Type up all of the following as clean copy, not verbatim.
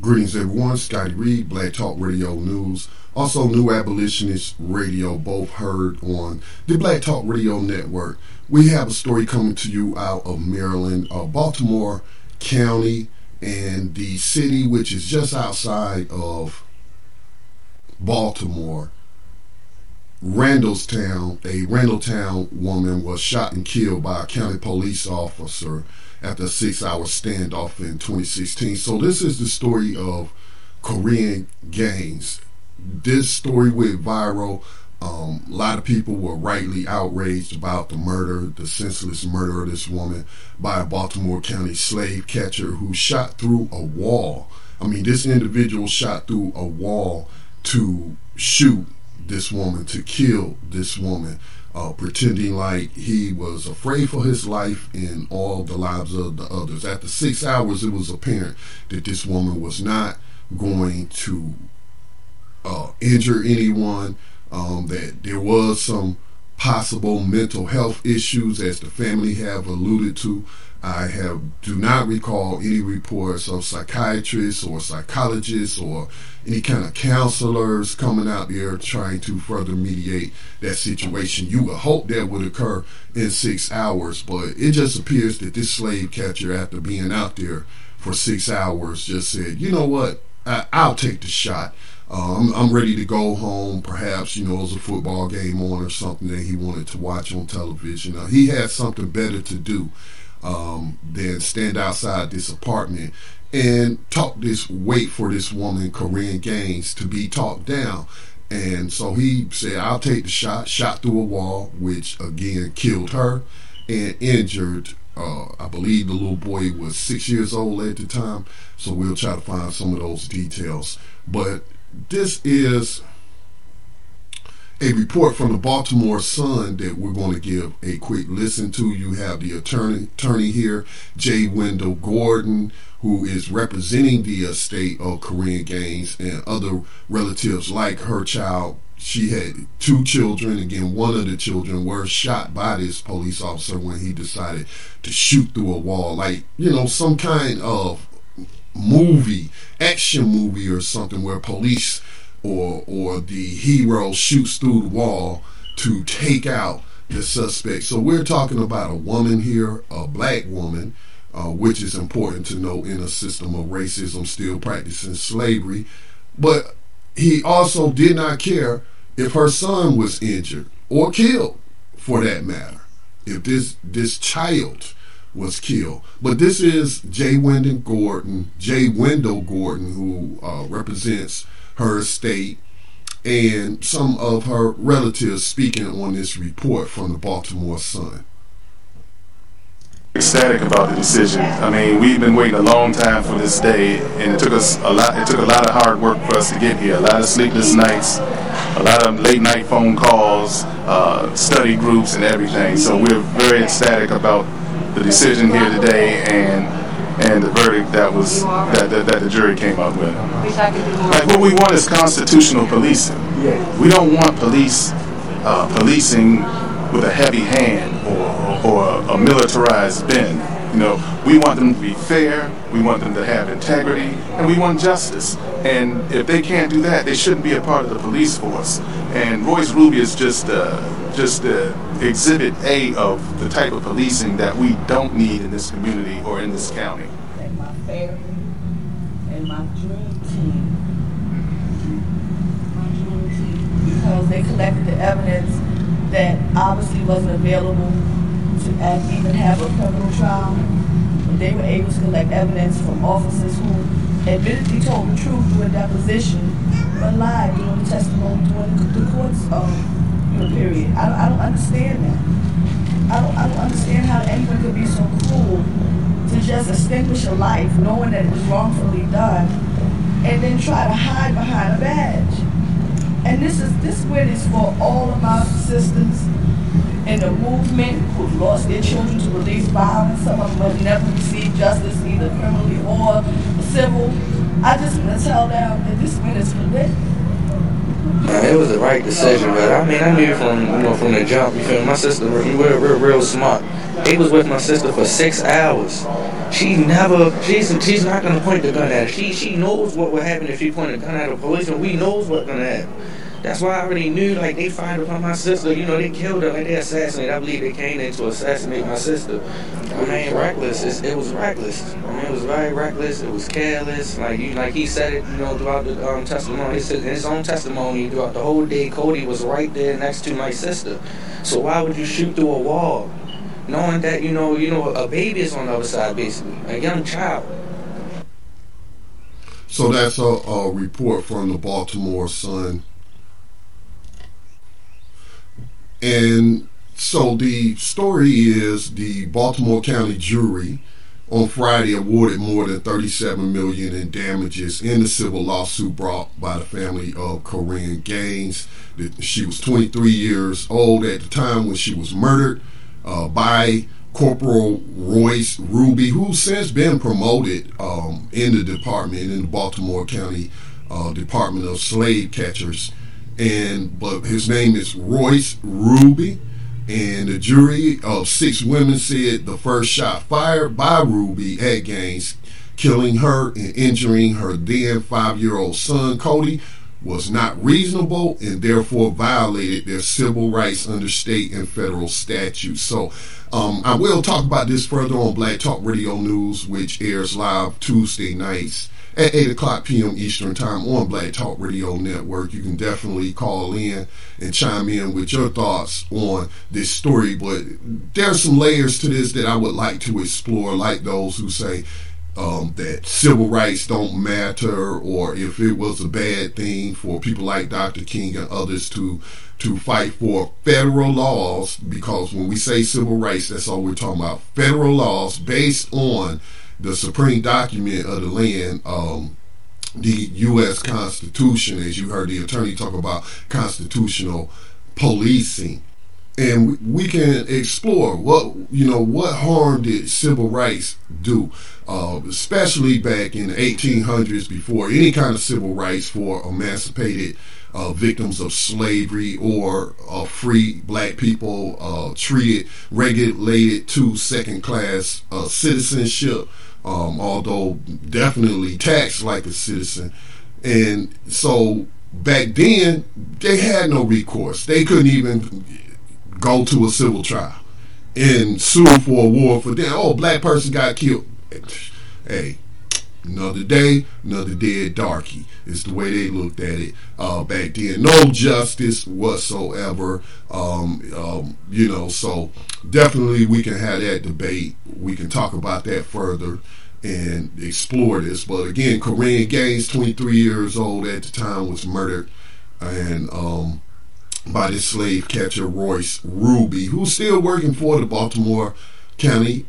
Greetings everyone, Scotty Reed, Black Talk Radio News, also New Abolitionist Radio, both heard on the Black Talk Radio Network. We have a story coming to you out of Maryland, Baltimore County, and the city which is just outside of Baltimore, Randallstown. A Randallstown woman was shot and killed by a county police officer after a 6-hour standoff in 2016. So this is the story of Korryn Gaines. This story went viral. A lot of people were rightly outraged about the murder, the senseless murder of this woman by a Baltimore County slave catcher who shot through a wall. I mean, this individual shot through a wall to shoot this woman, to kill this woman, pretending like he was afraid for his life and all the lives of the others. After 6 hours, it was apparent that this woman was not going to injure anyone, that there was some possible mental health issues, as the family have alluded to. I do not recall any reports of psychiatrists or psychologists or any kind of counselors coming out there trying to further mediate that situation. You would hope that would occur in 6 hours, but it just appears that this slave catcher, after being out there for 6 hours, just said, you know what, I'll take the shot. I'm ready to go home. Perhaps, it was a football game on or something that he wanted to watch on television. He had something better to do than stand outside this apartment and wait for this woman, Korryn Gaines, to be talked down. And so he said, I'll take the shot through a wall, which again killed her and injured, I believe the little boy was 6 years old at the time. So we'll try to find some of those details. But this is a report from the Baltimore Sun that we're going to give a quick listen to. You have the attorney here, J. Wendell Gordon, who is representing the estate of Korryn Gaines and other relatives like her child. She had 2 children. Again, one of the children were shot by this police officer when he decided to shoot through a wall, like, some kind of action movie or something, where police or the hero shoots through the wall to take out the suspect. So we're talking about a woman here, a black woman, which is important to know in a system of racism still practicing slavery. But he also did not care if her son was injured or killed, for that matter, if this child was killed. But this is J. Wendell Gordon, who represents her estate and some of her relatives, speaking on this report from the Baltimore Sun. Ecstatic about the decision. I mean, we've been waiting a long time for this day, and it took a lot of hard work for us to get here. A lot of sleepless nights, a lot of late night phone calls, study groups, and everything. So we're very ecstatic about the decision here today and the verdict that the jury came up with. Like, what we want is constitutional policing. We don't want policing with a heavy hand or a militarized bend. We want them to be fair, we want them to have integrity, and we want justice. And if they can't do that, they shouldn't be a part of the police force. And Royce Ruby is just exhibit A of the type of policing that we don't need in this community or in this county. And my family and my dream team. Because they collected the evidence that obviously wasn't available to even have a criminal trial. But they were able to collect evidence from officers who admittedly told the truth through a deposition, but lied during the testimony during the court's period. I don't understand that. I don't understand how anyone could be so cruel to just extinguish a life knowing that it was wrongfully done and then try to hide behind a badge. And this witness for all of my sisters in the movement who've lost their children to police violence. Some of them have never received justice, either criminally or civil. I just want to tell them that this witness was lit. It was the right decision, but I mean, I knew from the jump. You feel me? My sister, we're real smart. They was with my sister for 6 hours. She's not gonna point the gun at her. She knows what would happen if she pointed a gun at a policeman. We knows what's gonna happen. That's why I already knew, like, they fired upon my sister. You know, they killed her, like, they assassinated. I believe they came in to assassinate my sister. I mean, reckless. It was reckless. I mean, it was very reckless. It was careless. Like he said it, you know, throughout the testimony. He said in his own testimony throughout the whole day, Kodi was right there next to my sister. So why would you shoot through a wall, knowing that, you know, a baby is on the other side, basically, a young child? So that's a report from the Baltimore Sun. And so the story is the Baltimore County jury on Friday awarded more than $37 million in damages in the civil lawsuit brought by the family of Korryn Gaines. She was 23 years old at the time when she was murdered by Cpl Royce Ruby, who's since been promoted in the department, in the Baltimore County Department of Slave Catchers. But his name is Royce Ruby, and the jury of 6 women said the first shot fired by Ruby at Gaines, killing her and injuring her then 5-year-old son Kodi, was not reasonable and therefore violated their civil rights under state and federal statutes. So I will talk about this further on Black Talk Radio News, which airs live Tuesday nights at 8 o'clock p.m. Eastern Time on Black Talk Radio Network. You can definitely call in and chime in with your thoughts on this story. But there are some layers to this that I would like to explore, like those who say that civil rights don't matter, or if it was a bad thing for people like Dr. King and others to fight for federal laws, because when we say civil rights, that's all we're talking about. Federal laws based on the supreme document of the land, the U.S. Constitution, as you heard the attorney talk about constitutional policing. And we can explore what harm did civil rights do, especially back in the 1800s, before any kind of civil rights for emancipated victims of slavery or free black people, regulated to second-class citizenship, although definitely taxed like a citizen. And so back then, they had no recourse. They couldn't even go to a civil trial and sue for a war for them. Oh, black person got killed. Hey, another day, another dead darky. It's the way they looked at it back then. No justice whatsoever. So definitely we can have that debate. We can talk about that further and explore this. But again, Korryn Gaines, 23 years old at the time, was murdered and by this slave catcher Royce Ruby, who's still working for the Baltimore County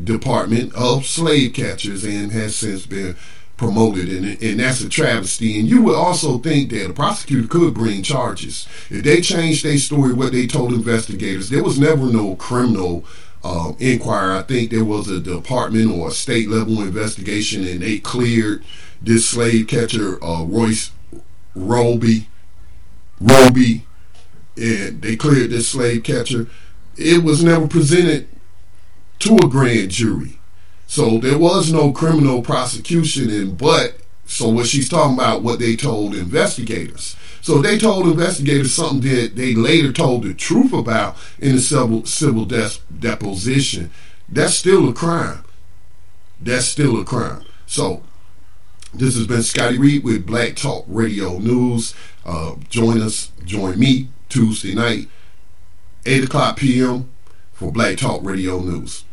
Department of Slave Catchers and has since been promoted, and that's a travesty. And you would also think that a prosecutor could bring charges if they changed their story, what they told investigators. There was never no criminal inquiry. I think there was a department or a state level investigation, and they cleared this slave catcher Royce Ruby, and they cleared this slave catcher. It was never presented to a grand jury. So there was no criminal prosecution, so what she's talking about, what they told investigators. So they told investigators something that they later told the truth about in a civil deposition. That's still a crime. That's still a crime. So this has been Scotty Reed with Black Talk Radio News. Join me Tuesday night, 8 o'clock p.m. for Black Talk Radio News.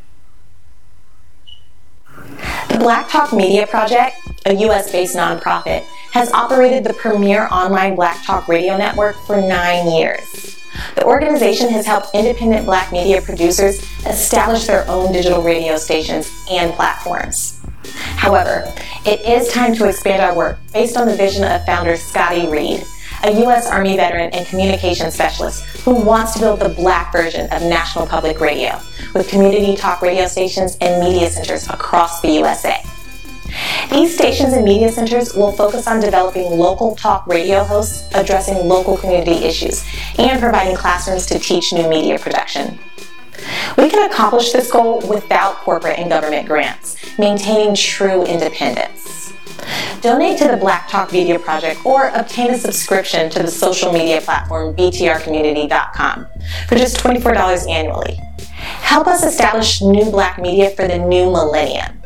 The Black Talk Media Project, a U.S.-based nonprofit, has operated the premier online Black Talk radio network for 9 years. The organization has helped independent Black media producers establish their own digital radio stations and platforms. However, it is time to expand our work based on the vision of founder Scotty Reed, a U.S. Army veteran and communications specialist who wants to build the Black version of National Public Radio with community talk radio stations and media centers across the USA. These stations and media centers will focus on developing local talk radio hosts, addressing local community issues, and providing classrooms to teach new media production. We can accomplish this goal without corporate and government grants, maintaining true independence. Donate to the Black Talk Media Project or obtain a subscription to the social media platform btrcommunity.com for just $24 annually. Help us establish new Black media for the new millennium.